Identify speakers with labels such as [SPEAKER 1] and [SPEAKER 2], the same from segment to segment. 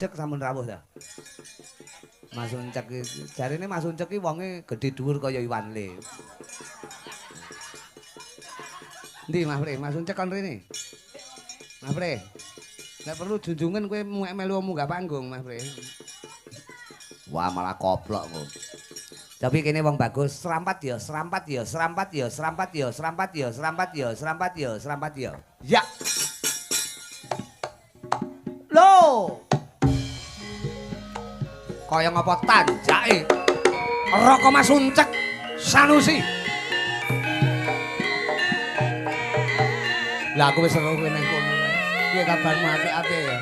[SPEAKER 1] Cek sampun rawuh ta. Mas Uncek iki jarine Mas Uncek iki wonge gedhe dhuwur kaya Iwan Le. Ndi Mas Pre, Mas Uncek kon rene. Mas Pre. Nek perlu junjungan kowe melu munggah panggung Mas Pre. Wah malah koplok kok. Tapi kene wong bagus, serampat ya, serampat ya, serampat ya, serampat ya, serampat ya, serampat ya, serampat ya, serampat ya. Ya. Loh. Kaya ngapa tanjake? Raka Mas Uncek Sanusi. Lah aku wis seru kowe nang kono. Piye kabarmu apik-apik ya?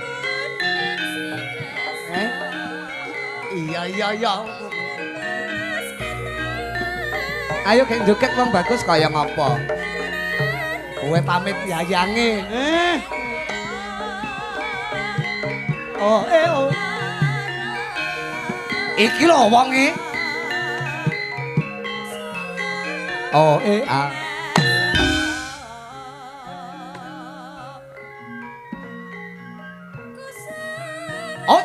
[SPEAKER 1] Iya. Ayo gek joget wong bagus kaya ngapa? Kowe pamit yayange. Oh. Iki lho wonge. Oh ah. Oh.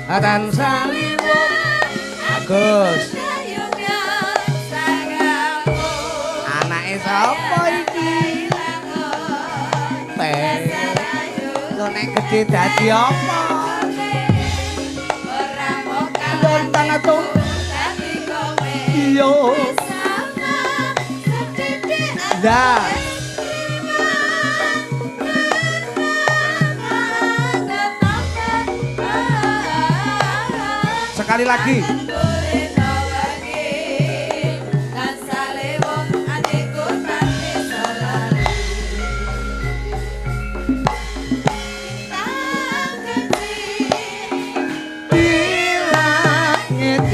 [SPEAKER 1] Atan saliwung Agus. Anake sapa iki? Lho nek gedhe dadi apa? Ora tangatung. Iya. Dah. Sekali lagi.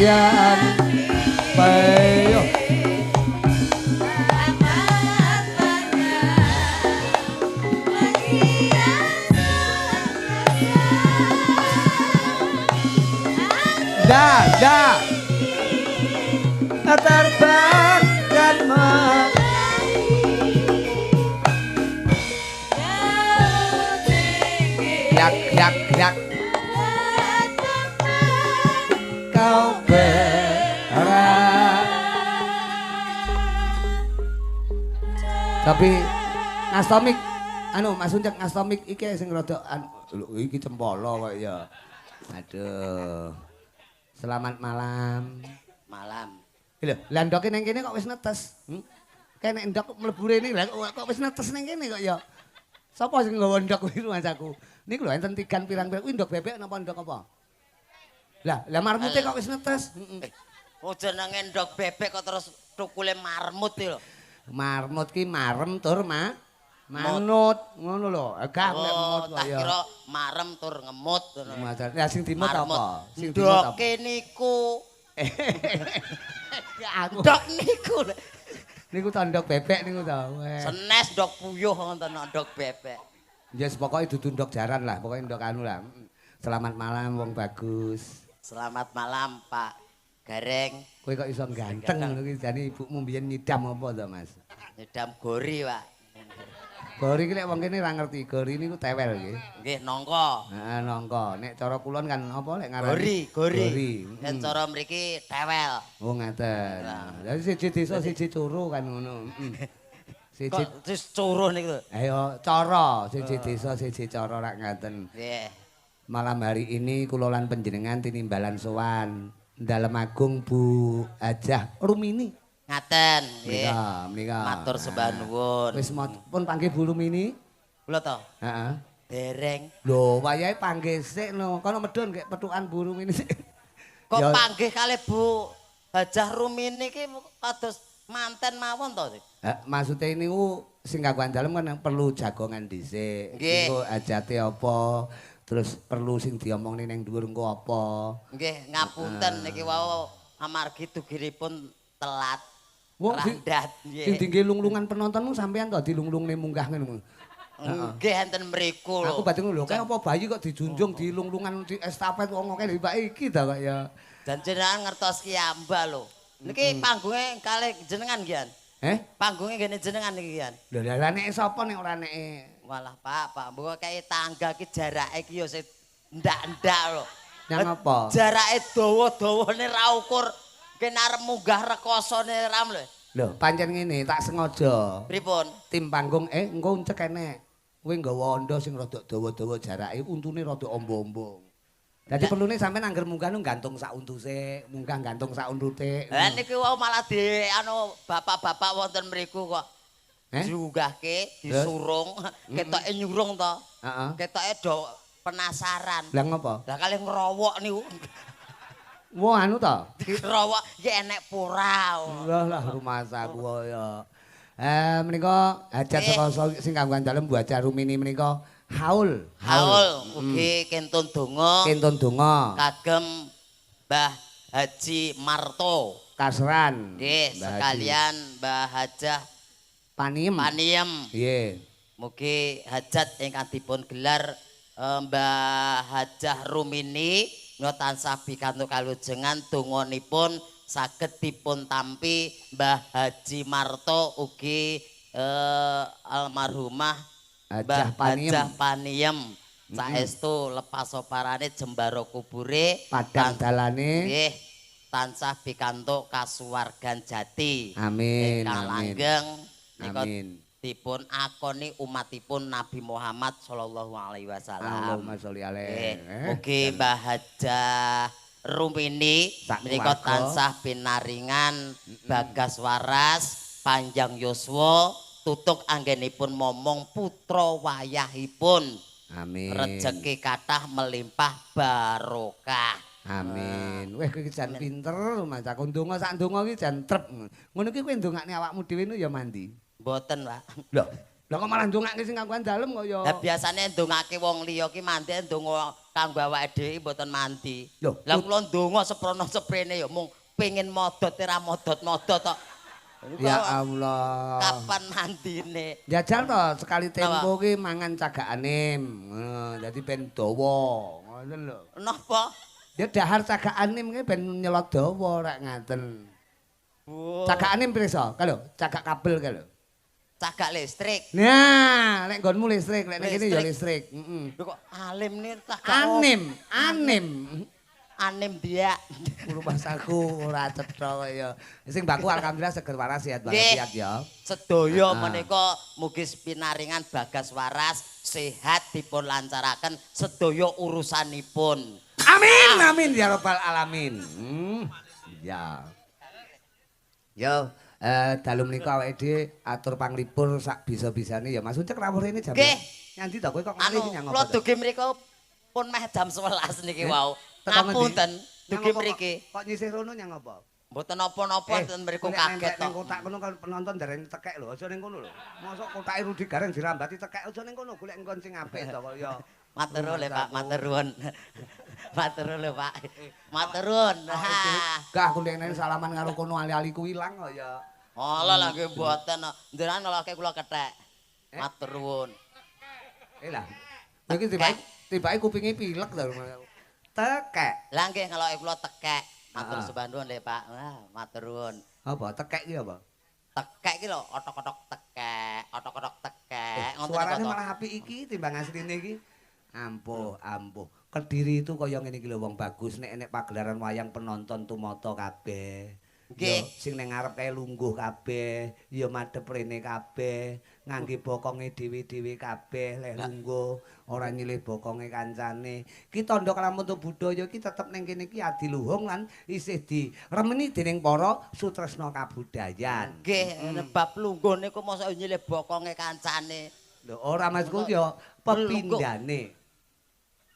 [SPEAKER 1] Yan bayo dah terbang dan yak kau berat. Tapi ngastomik Mas Uncek ngastomik iki sing rada iki cempala kok ya. Aduh. Selamat malam.
[SPEAKER 2] Malam.
[SPEAKER 1] Lho, lah ndoke ning kene kok wis netes. Kene ndok mlebu rene lha kok wis netes ning kene kok ya. Sapa sing nggawa ndok kuwi Mas aku? Niku lho enten tigan pirang-pirang kuwi ndok bebek napa ndok apa? Lah marmute kok wis netes.
[SPEAKER 2] Oh jenenge ndok bebek kok terus tukule marmut iki lho.
[SPEAKER 1] Marmut ki marem tur manut ngono lho. Gak nek mut kok ya.
[SPEAKER 2] Kira marem tur ngemut ngono.
[SPEAKER 1] Ya sing dimut apa?
[SPEAKER 2] Sing dimut apa? Ndok niku. Ndok niku.
[SPEAKER 1] Niku ta ndok bebek niku ta.
[SPEAKER 2] Senes ndok puyuh wonten ndok bebek.
[SPEAKER 1] Yes pokoke dudu ndok jaran lah, pokoke ndok anu lah. Selamat malam wong bagus.
[SPEAKER 2] Selamat malam Pak Gareng.
[SPEAKER 1] Kowe kok iso ganteng ngono ki jane ibumu mbiyen nyidam apa to Mas?
[SPEAKER 2] Nyidam gori, Pak.
[SPEAKER 1] Gori ki nek wong kene ra ngerti, gori niku tewel nggih.
[SPEAKER 2] Nggih, nangka.
[SPEAKER 1] Heeh, nangka. Nek cara kulon kan apa lek ngarani?
[SPEAKER 2] Gori. Nek cara mriki tewel.
[SPEAKER 1] Oh, ngaten. Lah siji desa siji curu kan ngono. Siji
[SPEAKER 2] wis curuh niku.
[SPEAKER 1] Ayo cara siji desa siji cara rak ngaten.
[SPEAKER 2] Nggih.
[SPEAKER 1] Malam hari ini kula lan panjenengan tinimbalan sowan Dalem Agung Bu Hajah Rumini.
[SPEAKER 2] Ngaten, nggih.
[SPEAKER 1] Menika.
[SPEAKER 2] Matur sembah nuwun.
[SPEAKER 1] Wis pun panggih Bu Rumini.
[SPEAKER 2] Kula to?
[SPEAKER 1] Heeh.
[SPEAKER 2] Dereng.
[SPEAKER 1] Lho, wayahe panggih sik no. Kono medhun kek petukan Bu Rumini sik.
[SPEAKER 2] Kok panggih kalih Bu Hajah Rumini iki kados manten mawon to?
[SPEAKER 1] Maksude niku sing kanggo dalem kan perlu jagongan dhisik. Engko hajate apa? Terus perlu sing diomongne ning dhuwur engko apa?
[SPEAKER 2] Nggih, ngapunten niki wau amargi dugiripun telat.
[SPEAKER 1] Wong
[SPEAKER 2] randat nggih.
[SPEAKER 1] Sing dingge lung-lungan penontonmu sampean to dilung-lungne munggah ngono.
[SPEAKER 2] Nggih enten mriku lho.
[SPEAKER 1] Aku batin lho, kae apa bayi kok dijunjung dilung-lungan di estafet wong akeh mbak iki ta kok ya.
[SPEAKER 2] Dan jenengan ngertos Ki Amba lho. Niki panggunge kalih jenengan Gian. Panggunge ngene jenengan niki Gian.
[SPEAKER 1] Lho lah nek sapa nek ora nek
[SPEAKER 2] Walah Pak, mbok kayak tangga ki jarake ki ya sing ndak-ndak lho.
[SPEAKER 1] Yang apa?
[SPEAKER 2] Jarake dawa-dawane ra ukur kene arep munggah rekosane ram lho.
[SPEAKER 1] Lho, pancen ngene, tak sengaja.
[SPEAKER 2] Pripun?
[SPEAKER 1] Tim panggung engko uncek enek. Kowe nggawa anda sing rada dawa-dawa jarake, untune rada ombo-ombo. Dadi perlune sampean angger munggah nu gantung sak untuse, munggah gantung sak untute.
[SPEAKER 2] Lah niki wau malah di bapak-bapak wonten mriku kok. Diunggahke, disurung, ketoke nyurung to.
[SPEAKER 1] Heeh.
[SPEAKER 2] Ketoke do penasaran.
[SPEAKER 1] Lah ngopo?
[SPEAKER 2] Lah kalih ngrowok niku.
[SPEAKER 1] Wah anu to.
[SPEAKER 2] Dirowok ya enek pura.
[SPEAKER 1] Lah rumah saku ya. Menika hajat saka sing kanggo dalem Bu Haja Rumini menika haul.
[SPEAKER 2] Haul ugi kentun donga.
[SPEAKER 1] Kentun donga.
[SPEAKER 2] Kagem Mbah Haji Marto.
[SPEAKER 1] Kasran.
[SPEAKER 2] Nggih, sekalian Mbah Hajah
[SPEAKER 1] Paniem.
[SPEAKER 2] Paniem.
[SPEAKER 1] Nggih.
[SPEAKER 2] Mugi hajat ingkang dipun gelar Mbah Hajah Rumini menika tansah pikantuk kalujengan donganipun saged dipun tampi Mbah Haji Marto ugi almarhumah Mbah Hajah Paniem. Saestu lepas soparane jembaro kubure
[SPEAKER 1] Padang dalane.
[SPEAKER 2] Nggih, tansah pikantuk kasuwargan jati.
[SPEAKER 1] Amin.
[SPEAKER 2] Ingkang langgeng nika
[SPEAKER 1] Amin.
[SPEAKER 2] dipun akoni umatipun Nabi Muhammad sallallahu alaihi wasallam.
[SPEAKER 1] Allahumma sholli alaihi.
[SPEAKER 2] Mugi Mbah Hajah Rumini menika tansah pinaringan bagas waras panjang yuswa tutuk anggenipun momong putra wayahipun.
[SPEAKER 1] Amin.
[SPEAKER 2] Rezeki kathah melimpah barokah.
[SPEAKER 1] Amin. Weh kowe jan pinter Mas. Aku ndonga sak ndonga iki jan trep. Ngono iki kowe ndongakne awakmu dhewe nu ya mandi.
[SPEAKER 2] Mboten, Pak.
[SPEAKER 1] Lho, lha kok malah ndongake sing kanggo dalem kok ya.
[SPEAKER 2] Lah biasane ndongake wong liya ki mandi ndonga kanggo awake dhewe mboten mandi. Lah kula ndonga seprono seprene ya mung pengin modot ora modot-modot tok.
[SPEAKER 1] Ya Allah.
[SPEAKER 2] Kapan mandine?
[SPEAKER 1] Jajal to sekali tempo ki mangan cagakane. Dadi ben dawa. Ngoten lho.
[SPEAKER 2] Napa?
[SPEAKER 1] Ya dahar cagakane ki ben nyelot dawa rek ngaten.
[SPEAKER 2] Oh.
[SPEAKER 1] Cagakane pirsa? Kalau cagak kabel kalau.
[SPEAKER 2] Cagak listrik.
[SPEAKER 1] Nah, nek nggonmu listrik, nek kene ya listrik. Heeh.
[SPEAKER 2] Lho kok alim nih cagak
[SPEAKER 1] Anim.
[SPEAKER 2] Anim dia.
[SPEAKER 1] Rumah saku ora cetha kaya. Sing baku alhamdulillah seger waras sehat walafiat ya.
[SPEAKER 2] Sedaya menika mugi pinaringan bagas waras sehat dipun lancaraken sedaya urusanipun.
[SPEAKER 1] Amin ya rabbal alamin. Ya. Yo, dalu menika awake dhewe atur panglipur sak bisa-bisane ya Mas Ucek rawuh rene jam.
[SPEAKER 2] Nggih.
[SPEAKER 1] Nyandi to kowe kok ngalih nyang
[SPEAKER 2] apa? Kula dugi mriku pun meh jam 11 niki wau. Ngapunten, dugi mriki.
[SPEAKER 1] Kok nyisih rono nyang apa?
[SPEAKER 2] Mboten napa-napa ten mriku kaget
[SPEAKER 1] tok. Ning kotak kono kan penonton dereng tekek lho, aja ning kono lho. Mosok kotake Rudi Gareng dirambati tekek aja ning kono golek engkon sing apik to kok ya.
[SPEAKER 2] Matur nuwun Pak, matur nuwun. Matur nuwun Pak. Matur nuwun.
[SPEAKER 1] Gah aku nek salaman karo kono ali-ali ku ilang kok ya.
[SPEAKER 2] Ala lha nggih mboten. Njenengan nolake kula kethek. Matur nuwun.
[SPEAKER 1] Lah. Iki tibake kupinge pilek lho. Tekek.
[SPEAKER 2] Lah nggih ngeloke kula tekek. Matur sembah nuwun le Pak. Wah, matur nuwun.
[SPEAKER 1] Apa tekek ki apa?
[SPEAKER 2] Tekek ki lho, otok-otok tekek, otok-otok tekek.
[SPEAKER 1] Suarane malah apik iki timbang asline iki. Ampuh. Kediri itu kaya ngene iki lho wong bagus nek enek pagelaran wayang penonton tumata kabeh.
[SPEAKER 2] Nggih.
[SPEAKER 1] Sing ning ngarep kae lungguh kabeh, ya madhep rene kabeh, ngangge bokonge dhewe-dhewe kabeh lek lungguh, ora nyilih bokonge kancane. Ki tandha kramanto budaya ki tetep ning kene ki adiluhung lan isih diremeni dening para sutresna kabudayan.
[SPEAKER 2] Nggih, bab lungguh niku mosok nyilih bokonge kancane.
[SPEAKER 1] Lho ora Masku ya pepindhane.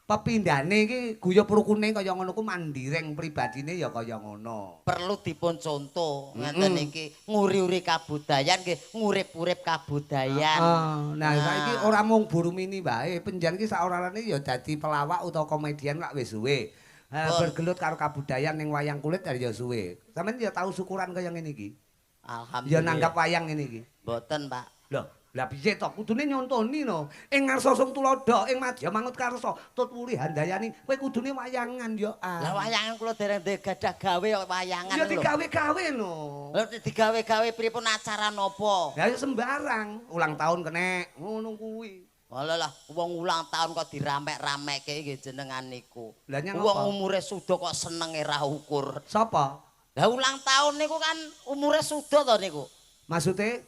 [SPEAKER 1] Pepindhane iki guyub rukune kaya ngono ku mandireng pribadine ya kaya ngono.
[SPEAKER 2] Perlu dipun contoh ngeten iki nguri-uri kabudayan nggih, ngurip-urip kabudayan.
[SPEAKER 1] Nah, saiki ora mung Burumini wae, penjan iki saorane ya dadi pelawak utawa komedian lak wis suwe. Bergelut karo kabudayan ning wayang kulit ya suwe. Sampeyan ya tau syukuran kaya ngene iki.
[SPEAKER 2] Alhamdulillah.
[SPEAKER 1] Ya nanggap wayang ngene iki.
[SPEAKER 2] Mboten, Pak.
[SPEAKER 1] Lho Lah piye to? Kudune nyontoni no. Ing ngarsa sung tulodo, ing madya mangut karsa, tut wuli handayani. Kowe kudune wayangan yo.
[SPEAKER 2] Lah wayangan kula dereng gadah gawe kok wayangan
[SPEAKER 1] Ya
[SPEAKER 2] lho.
[SPEAKER 1] digawe-gawe no.
[SPEAKER 2] Lha digawe-gawe pripun acara napa?
[SPEAKER 1] Lah ya sembarang, ulang tahun kenek, ngono kuwi.
[SPEAKER 2] Alah wong ulang tahun kok diramek-ramekke nggih jenengan niku.
[SPEAKER 1] Lah nyang
[SPEAKER 2] Wong
[SPEAKER 1] apa?
[SPEAKER 2] umure suda kok senenge ra ukur.
[SPEAKER 1] Sapa?
[SPEAKER 2] Lah ulang tahun niku kan umure suda to niku.
[SPEAKER 1] Maksude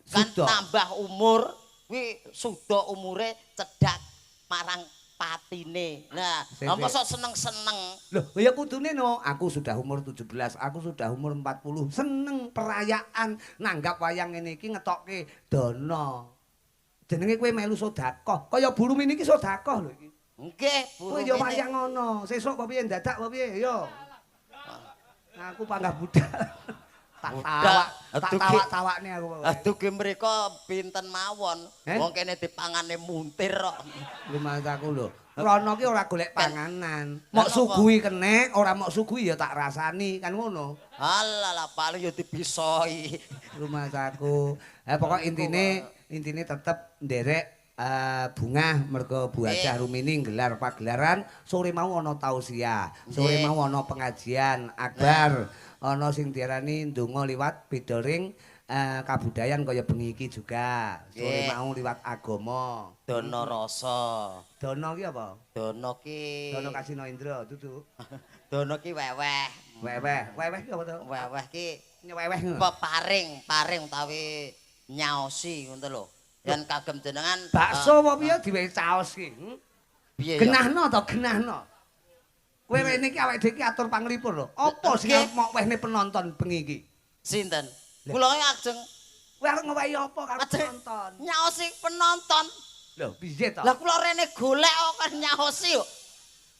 [SPEAKER 2] Kan
[SPEAKER 1] suda.
[SPEAKER 2] tambah umur kuwi suda umure cedhak marang patine. Nah, mosok seneng-seneng.
[SPEAKER 1] Loh, ya kudune no, aku sudah umur 17, aku sudah umur 40. Seneng perayaan nanggap wayang ngene iki ngetokke dana. Jenenge kowe melu sedekah. Kaya buru mini iki sedekah lho iki.
[SPEAKER 2] Nggih,
[SPEAKER 1] Kowe ya wayang ngono. Sesuk apa piye dadak apa piye yo. Aku panggah budal. Tak tawak-tawakne aku.
[SPEAKER 2] Aduh ki mriko pinten mawon.
[SPEAKER 1] Eh?
[SPEAKER 2] Wong kene dipangane muntir kok.
[SPEAKER 1] Lumas aku lho. Rono ki ora golek panganan.
[SPEAKER 2] Lah
[SPEAKER 1] Mok
[SPEAKER 2] napa?
[SPEAKER 1] suguhi kenek, ora mok suguhi ya tak rasani, kan ngono.
[SPEAKER 2] Alah paling ya dipisoi.
[SPEAKER 1] Lumas aku. Pokok intine tetep nderek bungah mergo Bu Hajah Rumini nggelar pagelaran sore mau ana tausiah, sore mau ana pengajian akbar, ana sing diarani ndonga liwat bidoring kabudayan kaya bengi iki juga. Sore mau liwat agama.
[SPEAKER 2] Dana rasa.
[SPEAKER 1] Dana ki apa?
[SPEAKER 2] Dana ki
[SPEAKER 1] Dana Kasino Indra dudu.
[SPEAKER 2] Dana ki weweh.
[SPEAKER 1] Weweh ki apa to?
[SPEAKER 2] Weweh ki
[SPEAKER 1] Nyeweweh ngono.
[SPEAKER 2] paring utawi nyaosi ngono lho. Yen kagem jenengan
[SPEAKER 1] Bakso apa piye diwehi caos ki?
[SPEAKER 2] piye ya?
[SPEAKER 1] Genahno to, genahno. Kowe rene iki awake dhewe iki atur panglipur lho. Apa sing arep mok wehne penonton bengi iki?
[SPEAKER 2] Sinten? Kula ajeng
[SPEAKER 1] Kowe arep ngewehi apa karo
[SPEAKER 2] ajeng
[SPEAKER 1] penonton?
[SPEAKER 2] nyaosi penonton.
[SPEAKER 1] Lho, piye to?
[SPEAKER 2] Lah kula rene golek kok kan nyaosi kok.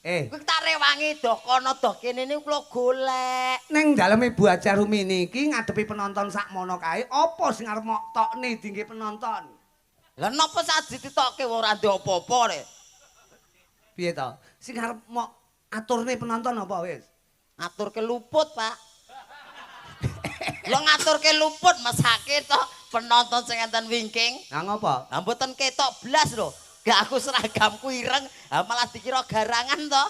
[SPEAKER 2] Kuwi tak rewangi doh kono doh kene niku kula golek.
[SPEAKER 1] Ning daleme Bu Hajah Rumini iki ngadepi penonton sakmono kae, apa sing arep mok tokne dingge penonton?
[SPEAKER 2] Lah napa sak dititokke wong ora ndek apa-apa rek.
[SPEAKER 1] Piye to? Sing arep mok aturne penonton apa wis?
[SPEAKER 2] Aturke luput, Pak. Lo ngaturke luput mesake to penonton sing enten wingking.
[SPEAKER 1] Lah ngopo?
[SPEAKER 2] Lah mboten ketok blas lho. Gak aku seragamku ireng, malah dikira garangan to.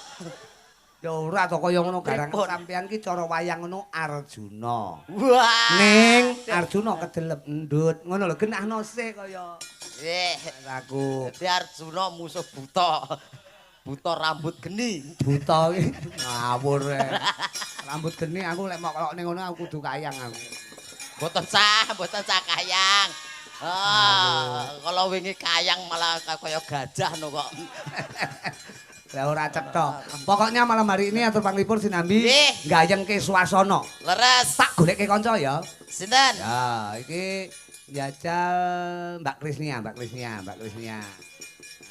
[SPEAKER 1] Ya ora to kaya ngono garang
[SPEAKER 2] Pripun?
[SPEAKER 1] sampean ki cara wayang ngono Arjuna.
[SPEAKER 2] Wah.
[SPEAKER 1] Ning Arjuna kedelep endut, ngono lho genahno sik kaya aku.
[SPEAKER 2] Dadi Arjuna musuh buta. Buta rambut geni.
[SPEAKER 1] Buta ki ngawur rambut geni aku lek mok ning ngono aku kudu kayang aku.
[SPEAKER 2] Mboten sah kayang. Kalau wingi kayang malah kaya gajah no kok.
[SPEAKER 1] Lah ora cetha. Pokoknya malam hari ini atur panglipur sinambi
[SPEAKER 2] Nggih.
[SPEAKER 1] gayengke swasana.
[SPEAKER 2] Leres.
[SPEAKER 1] Tak goleke kanca ya.
[SPEAKER 2] Sinten?
[SPEAKER 1] Ya, iki njajal Mbak Krisnia.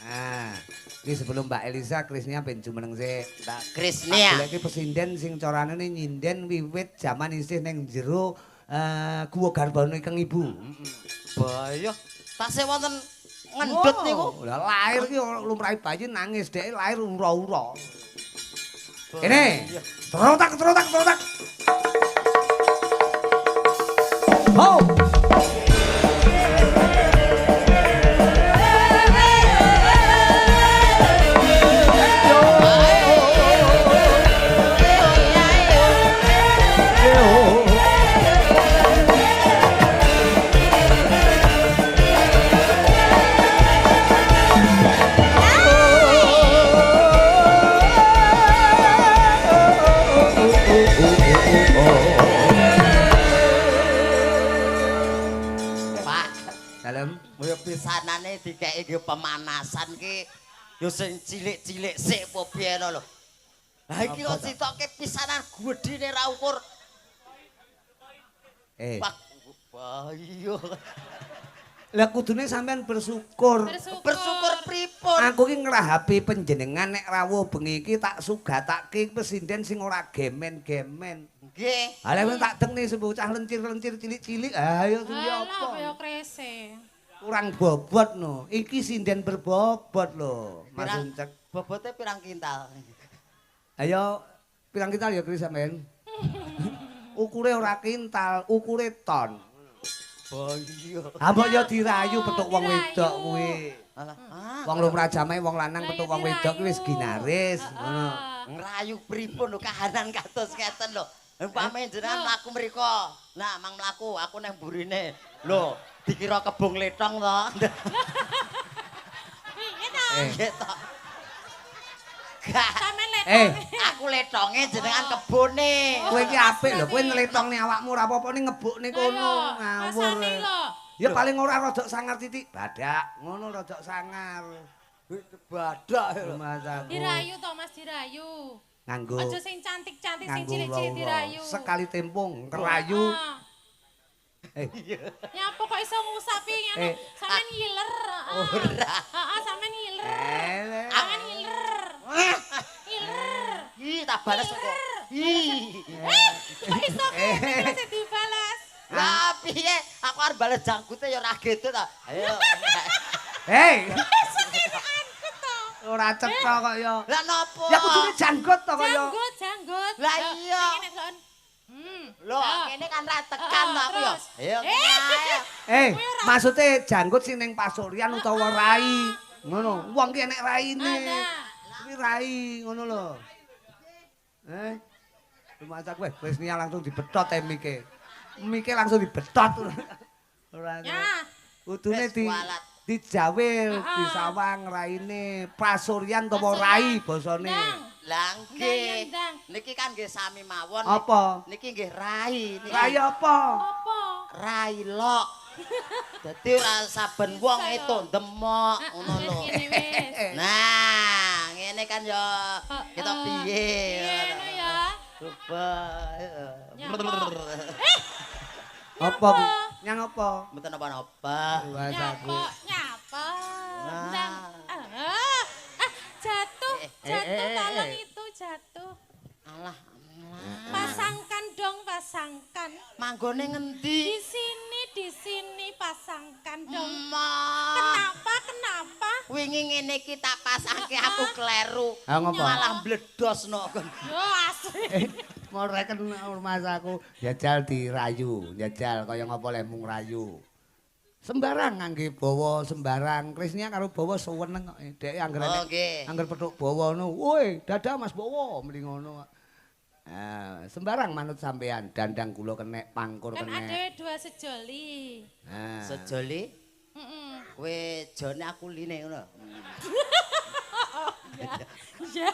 [SPEAKER 1] Nah, ini sebelum Mbak Elisa, Krisnia ben jumeneng sik.
[SPEAKER 2] Mbak Krisnia.
[SPEAKER 1] Goleki pesinden sing carane nyinden wiwit jaman isih ning jero Guwa Garbane Kang Ibu.
[SPEAKER 2] Bahaya. Tasih wonten ngendut niku.
[SPEAKER 1] Lah lahir ki lumrahe bayi nangis dhek lahir ura-ura. Kene. Terotak. Ho!
[SPEAKER 2] Pak,
[SPEAKER 1] Dalem.
[SPEAKER 2] yo pisanane dikeki ge pemanasan ki yo sing cilik-cilik sik apa piye lho. Lah iki kok sitoke pisanan gedine ra ukur. Pak, bahaya.
[SPEAKER 1] Lah kudune sampean bersyukur.
[SPEAKER 2] Bersyukur pripun?
[SPEAKER 1] Aku ki ngrahapi panjenengan nek rawuh bengi iki tak sugatake presiden sing ora gemen-gemen.
[SPEAKER 2] Nggih.
[SPEAKER 1] Lah wis tak dengne sebocah lencir-lencir cilik-cilik. Ayo suwi apa?
[SPEAKER 3] Kaya krese.
[SPEAKER 1] Kurang bobot no. Iki sinden berbobot lho. Mas Uncek.
[SPEAKER 2] Bobote pirang kintal?
[SPEAKER 1] Ayo pirang kintal ya Kris sampean? Ukure ora kintal, ukure ton.
[SPEAKER 2] Boyo.
[SPEAKER 1] Ambok yo dirayu petuk wong wedok kuwi.
[SPEAKER 2] Alah,
[SPEAKER 1] Wong lumrah jamahe wong lanang petuk wong wedok kuwi wis ginaris, ngono.
[SPEAKER 2] ngrayu pripun lho kahanan kados ngeten lho. Umpame jenengan mlaku mriko. Nah, mang mlaku aku nang burine. Lho, dikira kebong letong to.
[SPEAKER 3] Piye to?
[SPEAKER 2] Nggih to. Gak.
[SPEAKER 3] Sampeyan letong.
[SPEAKER 2] Aku letonge jenengan kebone.
[SPEAKER 1] Kowe iki apik lho, kowe nletongne awakmu ora apa-apa ning ngebukne kono. Ngawur.
[SPEAKER 3] Rasane lho.
[SPEAKER 1] Ya paling ora rodok sangar titik badak, ngono rodok sangar.
[SPEAKER 2] Badak lho.
[SPEAKER 1] Masaku.
[SPEAKER 3] Dirayu to Mas dirayu.
[SPEAKER 1] Nganggo
[SPEAKER 3] Aja sing cantik-cantik sing
[SPEAKER 1] nganggo
[SPEAKER 3] cilik-cilik
[SPEAKER 1] lawa.
[SPEAKER 3] dirayu.
[SPEAKER 1] Sekali tempung kerayu.
[SPEAKER 3] Ah.
[SPEAKER 1] Eh,
[SPEAKER 3] Nyapa kok iso ngusapi ngene? Sampeyan ngiler.
[SPEAKER 2] Ora.
[SPEAKER 3] Heeh, sampeyan ngiler.
[SPEAKER 1] eleh.
[SPEAKER 3] Sampeyan ngiler. Ngiler.
[SPEAKER 2] Ih, tak balas kok. Ih.
[SPEAKER 3] Kok iso kene sing dibalas?
[SPEAKER 2] Lah piye? Aku arep bales jangkute ya ora gitu ta. Ayo.
[SPEAKER 1] Hei,
[SPEAKER 3] Aku to.
[SPEAKER 1] ora cetha kok ya.
[SPEAKER 2] Lah nopo?
[SPEAKER 1] Ya kudune janggot to kok ya.
[SPEAKER 3] Janggut.
[SPEAKER 2] Lah iya.
[SPEAKER 3] Ngene lon.
[SPEAKER 2] Lho, kene kan ra tekan to aku ya.
[SPEAKER 3] terus.
[SPEAKER 2] Ayo kene ae.
[SPEAKER 1] Maksudnya janggut sing ning pasuryan utawa rai. Ngono, wong ki enek raine. Kuwi rai ngono lho. Rumah kowe wis niat langsung dibethot mike. Mike langsung dibethot. Ora.
[SPEAKER 3] Ya.
[SPEAKER 1] Kudune
[SPEAKER 2] Wis kualat.
[SPEAKER 1] dijawil, disawang raine, pasuryan utawa rai basane.
[SPEAKER 2] Lah nggih.
[SPEAKER 3] Ndang.
[SPEAKER 2] Niki kan nggih sami mawon.
[SPEAKER 1] Apa?
[SPEAKER 2] Niki nggih rai. Niki
[SPEAKER 1] Rai apa?
[SPEAKER 3] Apa?
[SPEAKER 2] rai lok. Dadi ora saben wong itu ndemok ngono lho.
[SPEAKER 3] Wis ngene wis.
[SPEAKER 2] Nah, ngene kan ya kita piye.
[SPEAKER 3] Ngono ya.
[SPEAKER 2] Coba.
[SPEAKER 1] Apa? Nyang apa?
[SPEAKER 2] Mboten napa-napa.
[SPEAKER 1] Bahasaku.
[SPEAKER 3] Nyapa.
[SPEAKER 2] Nah.
[SPEAKER 3] Ndang. Jatuh. Tolong itu jatuh.
[SPEAKER 2] Alah,
[SPEAKER 3] Pasangkan dong, pasangkan.
[SPEAKER 2] manggone ngendi?
[SPEAKER 3] Di sini pasangkan dong.
[SPEAKER 2] Emak.
[SPEAKER 3] Kenapa?
[SPEAKER 2] Wingi ngene iki tak pasake aku kleru.
[SPEAKER 1] Ah, ngopo?
[SPEAKER 2] Malah mbledosno kon.
[SPEAKER 3] Yo asli.
[SPEAKER 1] Mau reken masaku jajal dirayu, jajal kaya ngapa le mung rayu. Sembarang ngangge bawa sembarang. Krisnya karo bawa seweneng kok. Dhek angger
[SPEAKER 2] Nggih.
[SPEAKER 1] angger petuk bawa ngono. Woi, dadah Mas bawa mending ngono. Sembarang manut sampean, dandang kula kenek, pangkur
[SPEAKER 3] Kan
[SPEAKER 1] kenek.
[SPEAKER 3] ada dua sejoli.
[SPEAKER 2] Sejoli
[SPEAKER 3] Heeh.
[SPEAKER 2] kowe jone aku line ngono.
[SPEAKER 3] Ya.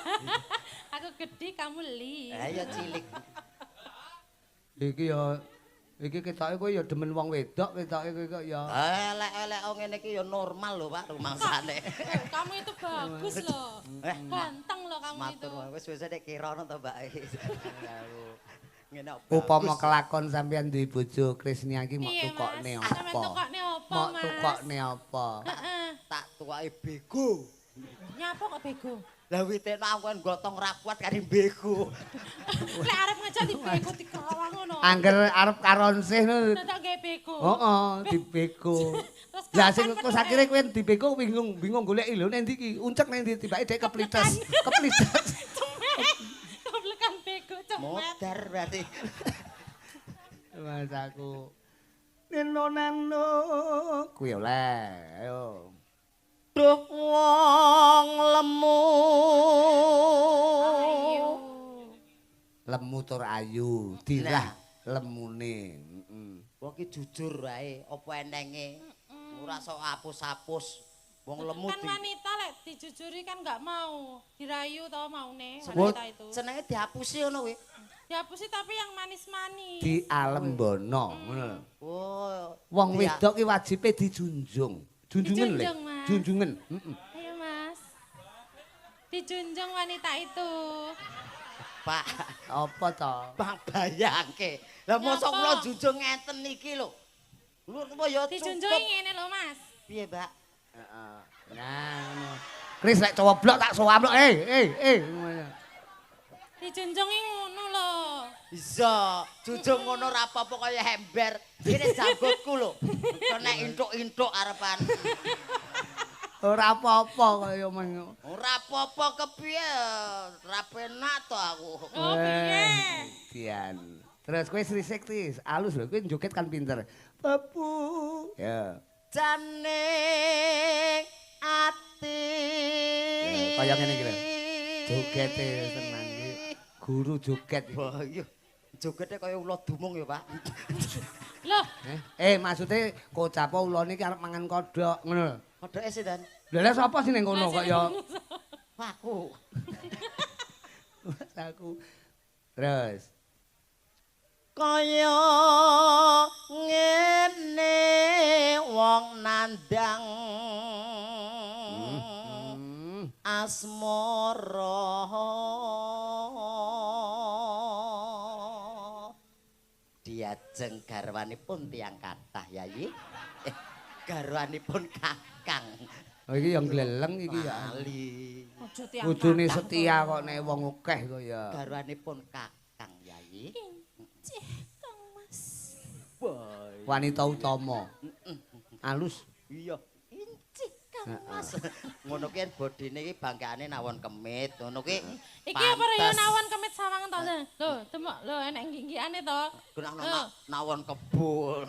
[SPEAKER 3] Aku gede, kamu li.
[SPEAKER 2] Lah ya cilik.
[SPEAKER 1] Iki ketoke kowe ya demen wong wedok, ketoke kowe kok ya.
[SPEAKER 2] Elek-elek ngene iki ya normal lho, Pak, rumangsane.
[SPEAKER 3] Kamu itu bagus loh. Ganteng loh kamu itu.
[SPEAKER 2] Matur wis wis nek kirana to, Mbak. Ngene
[SPEAKER 1] Upama kelakon sampean duwe bojo Krisnia iki mok
[SPEAKER 3] Iya,
[SPEAKER 1] tukokne
[SPEAKER 3] Mas. Sampeyan
[SPEAKER 1] apa?
[SPEAKER 3] tukokne apa,
[SPEAKER 1] Mok
[SPEAKER 3] Mas?
[SPEAKER 1] tukokne apa?
[SPEAKER 3] Heeh.
[SPEAKER 2] tak tuwake bego.
[SPEAKER 3] Nyapa kok bego?
[SPEAKER 2] Lah witekno aku kan gotong ra kuat kari bego.
[SPEAKER 3] Lek arep ngajak di bego dikawang ngono.
[SPEAKER 1] Angger arep karonsih ngono.
[SPEAKER 3] Tak gawe bego.
[SPEAKER 1] Heeh, dibego.
[SPEAKER 3] Terus
[SPEAKER 1] Lah sing terus akhire kowe dibego bingung golek lho nek ndi iki uncek nek ndi tibake dhek keplites. Keplites.
[SPEAKER 3] Koblekan bego cemet.
[SPEAKER 2] Modar berarti.
[SPEAKER 1] Mas aku. Neno kuwi oleh. Ayo.
[SPEAKER 2] Duh wong lemu.
[SPEAKER 3] Ayo.
[SPEAKER 1] Lemu tur ayu, dirah lemune. Heeh.
[SPEAKER 2] Wong ki jujur wae, apa enenge. Ora sok apus-apus. Wong lemu
[SPEAKER 3] Kan wanita lek dijujuri kan nggak mau. Dirayu tau maune
[SPEAKER 1] Sebut.
[SPEAKER 3] wanita itu.
[SPEAKER 2] senenge dihapusi ngono kuwi.
[SPEAKER 3] Dihapusi tapi yang manis-manis.
[SPEAKER 1] Di alembono ngono lho.
[SPEAKER 2] Oh,
[SPEAKER 1] Wong
[SPEAKER 2] dia-
[SPEAKER 1] wedok ki wajibe dijunjung. Junjungen lho.
[SPEAKER 3] Dijunjung, Mas.
[SPEAKER 1] Junjungen. Heeh.
[SPEAKER 3] Ayo Mas. Dijunjung wanita itu.
[SPEAKER 2] Pak,
[SPEAKER 1] Apa to?
[SPEAKER 2] Bang bayangke. Lah mosok
[SPEAKER 3] Nyapa?
[SPEAKER 2] kula junjung ngeten iki lho. Lho apa ya
[SPEAKER 3] Dijunjung
[SPEAKER 2] cukup.
[SPEAKER 3] ngene lho Mas.
[SPEAKER 2] Piye, Mbak?
[SPEAKER 1] Heeh. Nah, ngono. Kris lek cowoblok tak sowablok. Ngono.
[SPEAKER 3] Dijunjungi ngono lho.
[SPEAKER 2] Bisa, junjung ngono ra apa-apa kaya ember. Ini janggutku lho. Kena intuk-intuk arepan.
[SPEAKER 1] Ora apa-apa kaya men.
[SPEAKER 2] Ora apa-apa kepiye, ra penak to aku.
[SPEAKER 3] Oh piye?
[SPEAKER 1] Dian. Terus kowe Sri Sekti, alus lho, kowe joget kan pinter. Babu. Ya.
[SPEAKER 2] Janing ati.
[SPEAKER 1] Ya, kaya ngene iki lho. Jogete tenan iki. Guru joget.
[SPEAKER 2] Wah, iya. Jogete kaya ula dumung ya, Pak.
[SPEAKER 3] Loh,
[SPEAKER 1] Maksudnya kocap ulane iki arep mangan kodhok, ngono lho.
[SPEAKER 2] Kodhoke sih, Dan.
[SPEAKER 1] Lha sapa sing ning kono kok ya?
[SPEAKER 2] Aku.
[SPEAKER 1] Aku. Terus.
[SPEAKER 2] Kaya ngene wong nandang asmara diajeng garwanipun tiyang kathah yayi garwanipun kakang
[SPEAKER 1] Oh iki yang gleleng iki ya.
[SPEAKER 2] ali
[SPEAKER 3] ojo tiang.
[SPEAKER 1] Kudune setia kok nek wong akeh kok ya.
[SPEAKER 2] garwanipun kakang yayi
[SPEAKER 3] Cih, Kang Mas.
[SPEAKER 2] boy
[SPEAKER 1] Wanita utama. Alus.
[SPEAKER 2] iya incik Kang Mas ngono ki bodine iki bangkeane nawon kemit ngono ki
[SPEAKER 3] Iki apa ya nawon kemit sawangan to? Lho, demok lho enek ngginggiane to.
[SPEAKER 2] Gunakno nawon kebul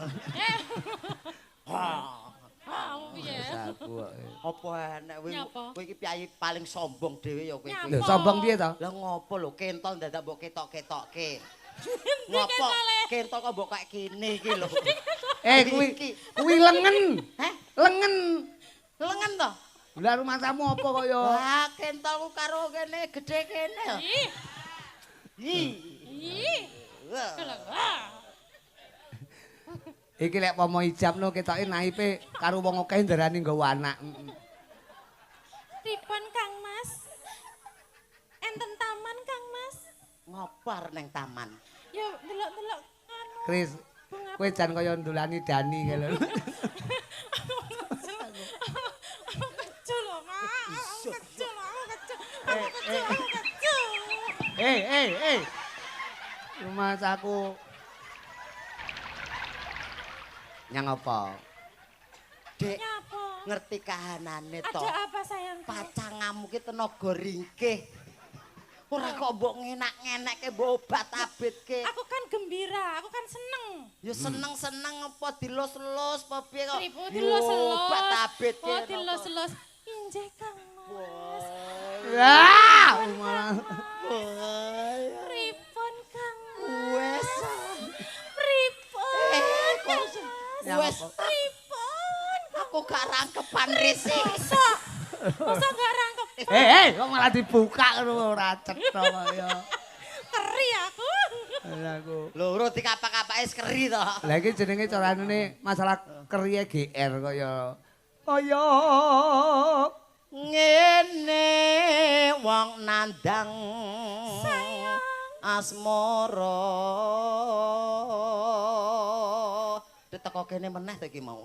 [SPEAKER 3] Piye?
[SPEAKER 1] Aku.
[SPEAKER 2] apa enek
[SPEAKER 3] Nyapa?
[SPEAKER 2] kowe iki piyayi paling sombong dhewe ya kowe
[SPEAKER 3] Nyapa?
[SPEAKER 1] Lho sombong piye to?
[SPEAKER 2] lah ngopo lho kentol dadak mbok ketok-ketokke ngopo kentol kok mbok kaya kene iki lho
[SPEAKER 1] Kuwi lengen.
[SPEAKER 2] Heh?
[SPEAKER 1] Lengen.
[SPEAKER 2] lengen to
[SPEAKER 1] Lah rumah tamu apa kok ya?
[SPEAKER 2] wah kentolku karo kene gedhe kene
[SPEAKER 3] Ih,
[SPEAKER 2] ih
[SPEAKER 3] ih.
[SPEAKER 2] Wah.
[SPEAKER 1] Iki lek pomo ijabno ketoke naipe karo wong akeh ndarani nggawa anak.
[SPEAKER 3] Pripun Kang Mas? Enten taman Kang Mas?
[SPEAKER 2] ngopar neng taman
[SPEAKER 3] Ya delok-delok anu.
[SPEAKER 1] Kris, kowe jan kaya ndolani Dani kae lho.
[SPEAKER 3] Kecil lho, Mak. Kecil.
[SPEAKER 1] Rumah saku. Nyang apa?
[SPEAKER 2] Dek
[SPEAKER 3] Nyapa?
[SPEAKER 2] ngerti kahanane to
[SPEAKER 3] Ada apa sayang?
[SPEAKER 2] pacangamu ki tenaga ringkih ora kok mbok ngenak-ngenekke mbok obat abitke
[SPEAKER 3] Aku kan gembira, aku kan seneng.
[SPEAKER 2] ya seneng-seneng apa dilus-lus apa piye kok
[SPEAKER 3] Ribu
[SPEAKER 2] Yo,
[SPEAKER 3] dilus-elus.
[SPEAKER 2] obat abitke
[SPEAKER 3] Oh, dilus-elus. Injih Kang Mas.
[SPEAKER 1] Wah, malah
[SPEAKER 3] Pripun Kang Mas?
[SPEAKER 2] wes
[SPEAKER 3] Pripun? Kang
[SPEAKER 2] kok
[SPEAKER 3] Mas?
[SPEAKER 2] wes
[SPEAKER 3] Pripun?
[SPEAKER 2] aku gak rangkepan risi
[SPEAKER 3] Masa gak rangkep?
[SPEAKER 1] kok malah dibuka ngono ora cetha kaya.
[SPEAKER 3] Keri aku.
[SPEAKER 1] Aku.
[SPEAKER 2] loro dikapak-kapake skeri to
[SPEAKER 1] Lah iki jenenge carane masalah keriye GR kaya
[SPEAKER 2] ngene wong nandang asmara diteko kene meneh to iki mau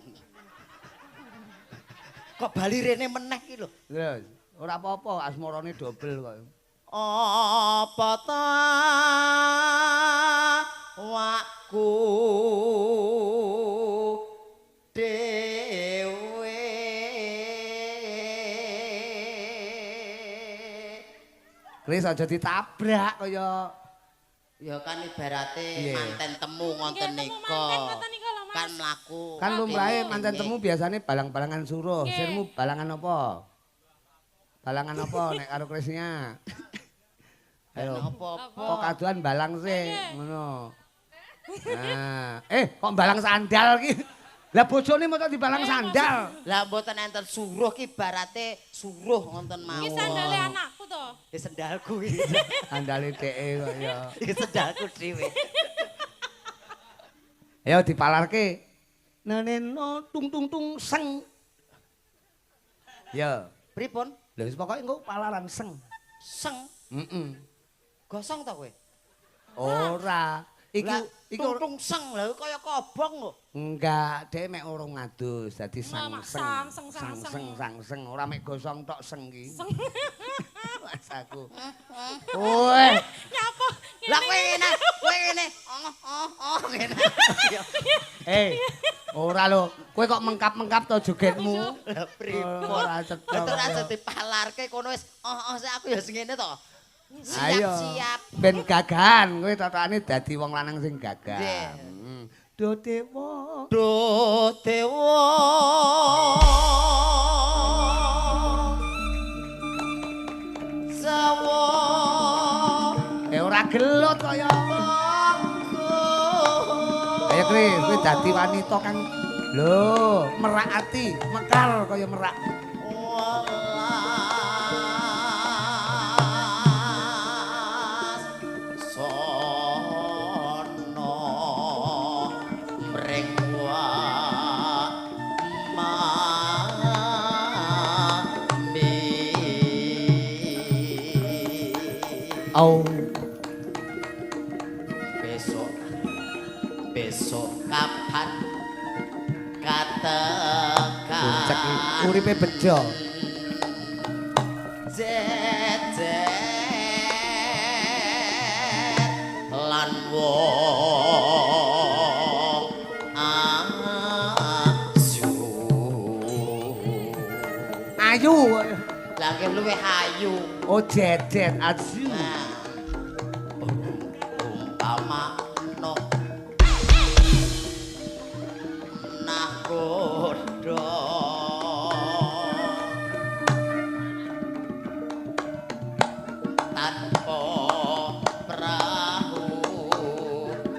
[SPEAKER 2] kok bali rene meneh iki lho
[SPEAKER 1] Terus ora apa-apa asmarane dobel kok.
[SPEAKER 2] apa ta wakku dewe
[SPEAKER 1] Kris aja ditabrak kaya
[SPEAKER 2] ya kan ibarate
[SPEAKER 1] Iya.
[SPEAKER 2] manten temu ngonten
[SPEAKER 3] Nggih, temu
[SPEAKER 2] nika
[SPEAKER 3] manten ngoten nika lho, Mas.
[SPEAKER 2] kan mlaku
[SPEAKER 1] kan lumrahe
[SPEAKER 2] Ini.
[SPEAKER 1] mantan temu biasane balang-balangan suruh.
[SPEAKER 3] Nggih.
[SPEAKER 1] Sirmu balangan apa? Balangan apa nek karo Krisnya? Ayo.
[SPEAKER 2] apa-apa
[SPEAKER 1] Kok kaduan balang sih
[SPEAKER 3] Nggih.
[SPEAKER 1] ngono. Nah, kok balang sandal ki? Lah bojone mosok dibalang sandal.
[SPEAKER 2] lah mboten enten suruh ki ibarate suruh ngonten mawon
[SPEAKER 3] Iki sandale anakku to.
[SPEAKER 2] Iki sendalku iki
[SPEAKER 1] Sandale dheke kok ya.
[SPEAKER 2] iki sendalku dhewe
[SPEAKER 1] Ayo dipalarke. Neneno tung tung tung seng. Ya.
[SPEAKER 2] pripun
[SPEAKER 1] Lha wis pokoke engko palaran seng.
[SPEAKER 2] seng
[SPEAKER 1] Heeh.
[SPEAKER 2] gosong ta kowe
[SPEAKER 1] Ora. Iki
[SPEAKER 2] Lah,
[SPEAKER 1] iki
[SPEAKER 2] tung seng lho kaya kobong lho
[SPEAKER 1] enggak, dhek mek urung ngadus, dadi
[SPEAKER 3] Mama,
[SPEAKER 1] sang
[SPEAKER 3] sang.
[SPEAKER 1] sang ora mek gosong tok seng ki.
[SPEAKER 3] Seng.
[SPEAKER 1] Mas aku. Weh,
[SPEAKER 3] Nyapa?
[SPEAKER 2] lah kowe ngene ngene
[SPEAKER 1] ora lho, kowe kok mengkap-mengkap to jogetmu.
[SPEAKER 2] lah pripun
[SPEAKER 1] Ora cetha.
[SPEAKER 2] Betul aja dipalarke kono wis sik aku ya sing ngene to
[SPEAKER 1] Ayo.
[SPEAKER 2] Siap-siap.
[SPEAKER 1] Ben gagahan kowe totane dadi wong lanang sing gagah.
[SPEAKER 2] Nggih.
[SPEAKER 1] Do dewa.
[SPEAKER 2] Do dewa. Sawo.
[SPEAKER 1] Ora gelut kaya. Ayo Kris, kowe dadi wanita kang lho, merak ati, mekar kaya merak.
[SPEAKER 2] Welas sono mring mami.
[SPEAKER 1] Au.
[SPEAKER 2] Besok kapan katakan
[SPEAKER 1] Puncak uripe bejo.
[SPEAKER 2] jejet lan wong ayu
[SPEAKER 1] Ayu.
[SPEAKER 2] lagi luwih ayu
[SPEAKER 1] Oh jejet ayu.
[SPEAKER 2] umpama no nakodo tanpa perahu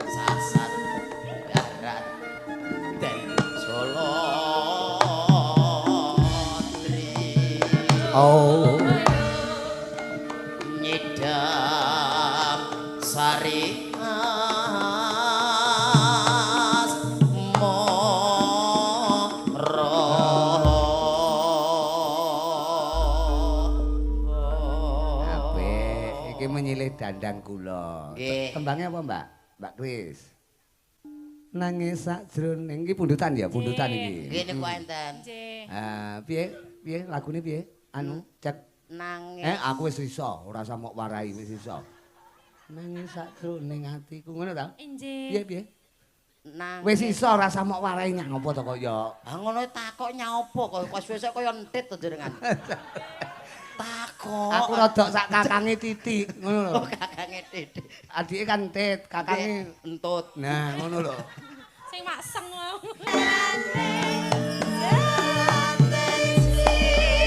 [SPEAKER 2] sasat darat dan Jolodri
[SPEAKER 1] Oh.
[SPEAKER 2] nyidam sari
[SPEAKER 1] menyilih dandang kula.
[SPEAKER 2] Nggih.
[SPEAKER 1] Tembangnya apa, Mbak? Mbak Kris. Nangis sakjroning iki pundutan ya, pundutan iki.
[SPEAKER 2] Nggih niku enten.
[SPEAKER 3] Nggih.
[SPEAKER 1] Ah, piye? Piye lagune piye? Anu, cek.
[SPEAKER 2] Nangis.
[SPEAKER 1] Aku wis iso, ora usah mok warai wis iso. Nangis sakjroning atiku ngono ta?
[SPEAKER 3] Nggih.
[SPEAKER 1] Piye piye?
[SPEAKER 2] Nangis.
[SPEAKER 1] Wis iso ora usah mok warai ngopo to kaya.
[SPEAKER 2] Ah ngono takok nyopo kok wis kaya entit to jenengan. Takok.
[SPEAKER 1] Aku rada sak kakange titik, ngono lho.
[SPEAKER 2] Oh, kakange titik.
[SPEAKER 1] Adike kan tit, kakange
[SPEAKER 2] entut.
[SPEAKER 1] Nah, ngono lho.
[SPEAKER 3] Sing makseng wae.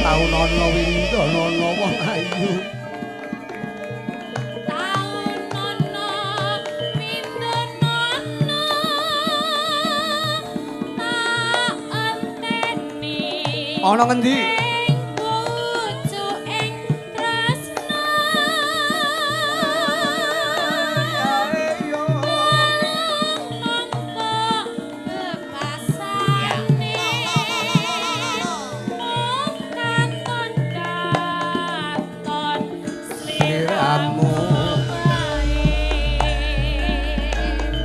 [SPEAKER 1] Taun ana winda ana wong ayu. Ana ngendi?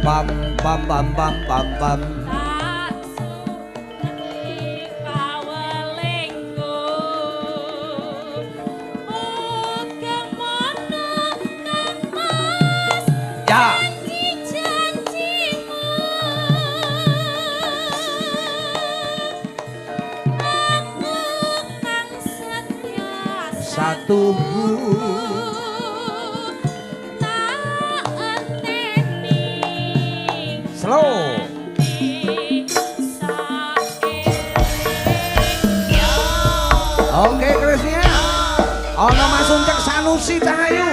[SPEAKER 1] Pam pam pam pam pam pam. Ya. Satu slow. Oke, Krisnya. Ono Mas Uncek Sanusi Cahayu.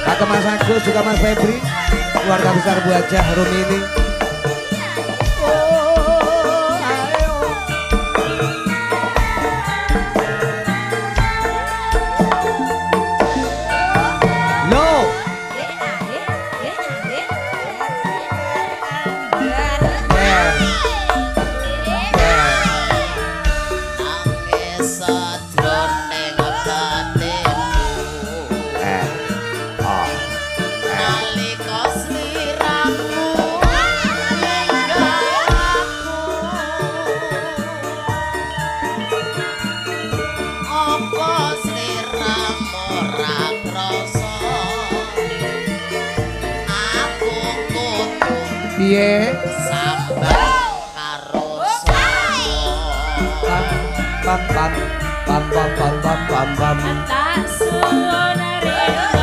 [SPEAKER 1] Kata Mas Agus juga Mas Febri, keluarga besar Bu Hajah Rumini. Piye?
[SPEAKER 2] Sambal karo
[SPEAKER 1] pam pam pam pam pam pam pam pam.
[SPEAKER 3] Tak suwun rindu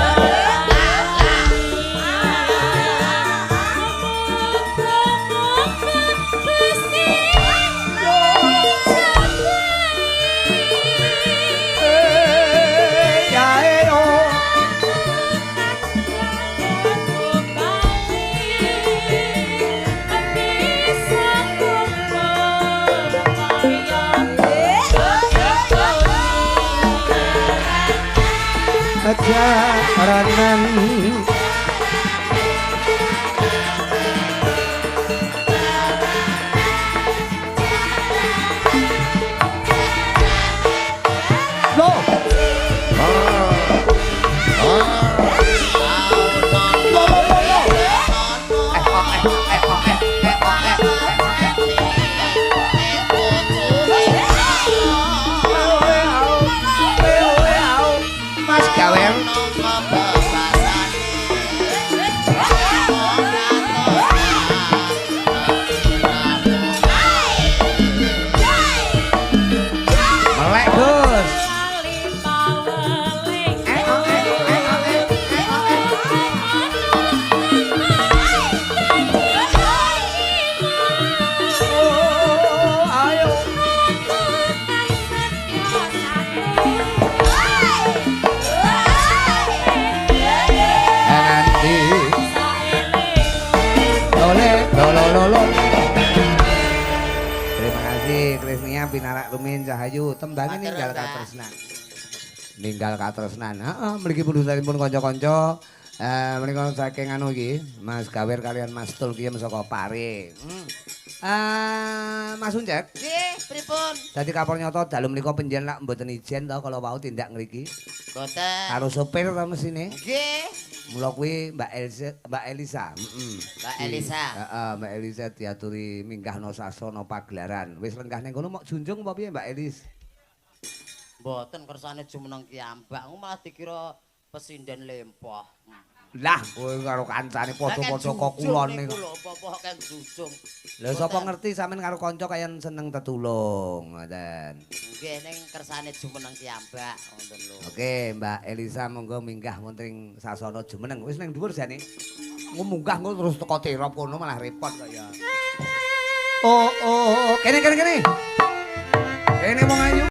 [SPEAKER 1] Jaranan Mas gawean melek Gus. Terima kasih Krisnia Pinarak Rumin Cahayu tembangin ninggal katresnan. Ninggal katresnan. Heeh, mriki pundhutanipun kanca-kanca menika saking anu iki, Mas Gawer kalian Mas Tul ki saka Pare. Mas Uncek.
[SPEAKER 2] Nggih, pripun?
[SPEAKER 1] Dadi kapal nyoto dalu menika penjen lak mboten ijen to kala wau tindak ngriki.
[SPEAKER 2] Mboten.
[SPEAKER 1] Karo sopir to mesine.
[SPEAKER 2] Nggih.
[SPEAKER 1] Mula kuwi Mbak Elisa,
[SPEAKER 2] Mbak Elisa.
[SPEAKER 1] Heeh, Mbak Elisa diaturi minggahno sasana pagelaran. Wis lenggah ning kono mok junjung apa piye Mbak Elis?
[SPEAKER 2] Mboten kersane jumeneng kiambak, malah dikira pesinden lempah.
[SPEAKER 1] Lah, kowe karo kancane padha-padha kok kulone.
[SPEAKER 2] Lho, apa-apa kan jujung.
[SPEAKER 1] Lha sapa ngerti sampean karo kanca kayan seneng tetulung, ngoten.
[SPEAKER 2] Nggih ning kersane jumeneng kiambak, ngoten lho.
[SPEAKER 1] Oke, Mbak Elisa monggo minggah wonten sasana jumeneng. Wis ning dhuwur jane. Munggah engko terus teko terop kono malah repot kok ya. Oh, kene. Kene wong ayu.